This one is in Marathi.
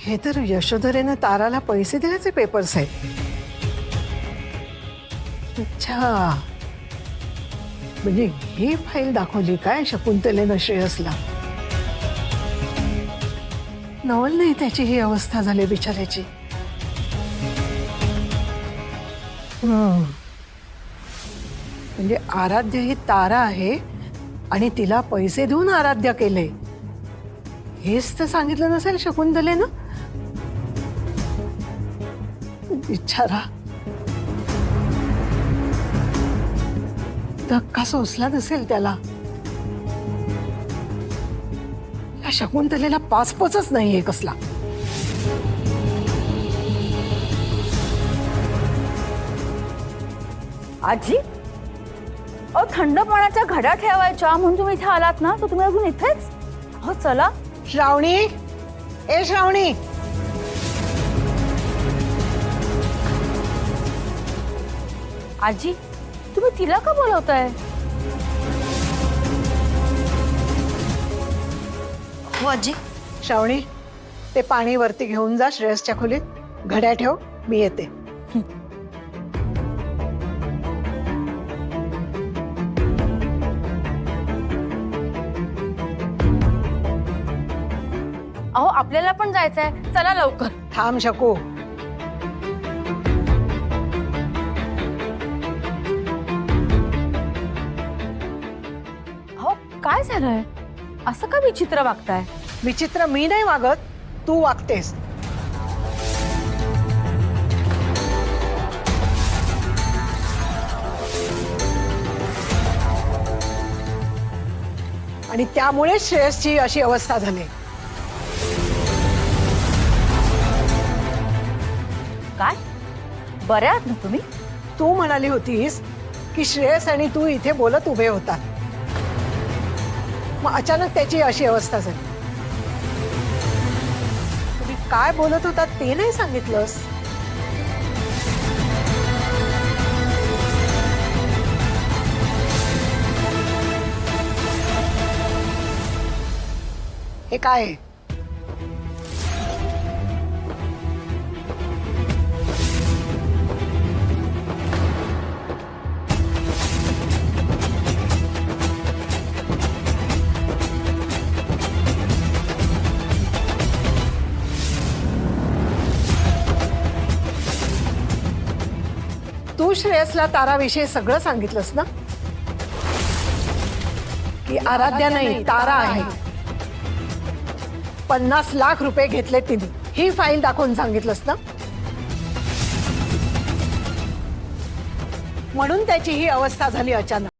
हे तर यशोधरेनं ताराला पैसे दिल्याचे पेपर्स आहेत. अच्छा, म्हणजे ही फाईल दाखवली काय शकुंतलेनं श्रेयसला. नवल नाही त्याची ही अवस्था झाली बिचाऱ्याची. म्हणजे आराध्य ही तारा आहे आणि तिला पैसे देऊन आराध्य केले, हेच तर सांगितलं नसेल शकुंतलेनं. बिचारा धक्का सोसला नसेल त्याला. या शकुंतलेला पासपोचच नाहीये कसला. आजी, अहो थंड पाण्याच्या घड्या ठेवायच्या म्हणून तुम्ही इथे आलात ना, तर तुम्ही अजून इथेच. हो चला. श्रावणी, ए श्रावणी. आजी, तुम्ही तिला का बोलवताय? हो आजी. श्रावणी, ते पाणी वरती घेऊन जा श्रेयसच्या खोलीत. घड्या ठेव, मी येते. अहो आपल्याला पण जायचंय, चला लवकर. थांब शकू. अहो काय झालंय? असं का विचित्र वागताय? विचित्र मी नाही वागत, तू वागतेस. आणि त्यामुळे श्रेयसची अशी अवस्था झाली. काय बरे आहात ना तुम्ही? तू म्हणाली होतीस की श्रेयस आणि तू इथे बोलत उभे होतात, मग अचानक त्याची अशी अवस्था झाली. तुम्ही काय बोलत होतात ते नाही सांगितलंस. हे काय आहे? तू श्रेयसला ताराविषयी सगळं सांगितलंस ना, की आराध्या नाही तारा आहे. 50 लाख रुपये घेतले तिने, ही फाईल दाखवून सांगितलंस ना. म्हणून त्याची ही अवस्था झाली अचानक.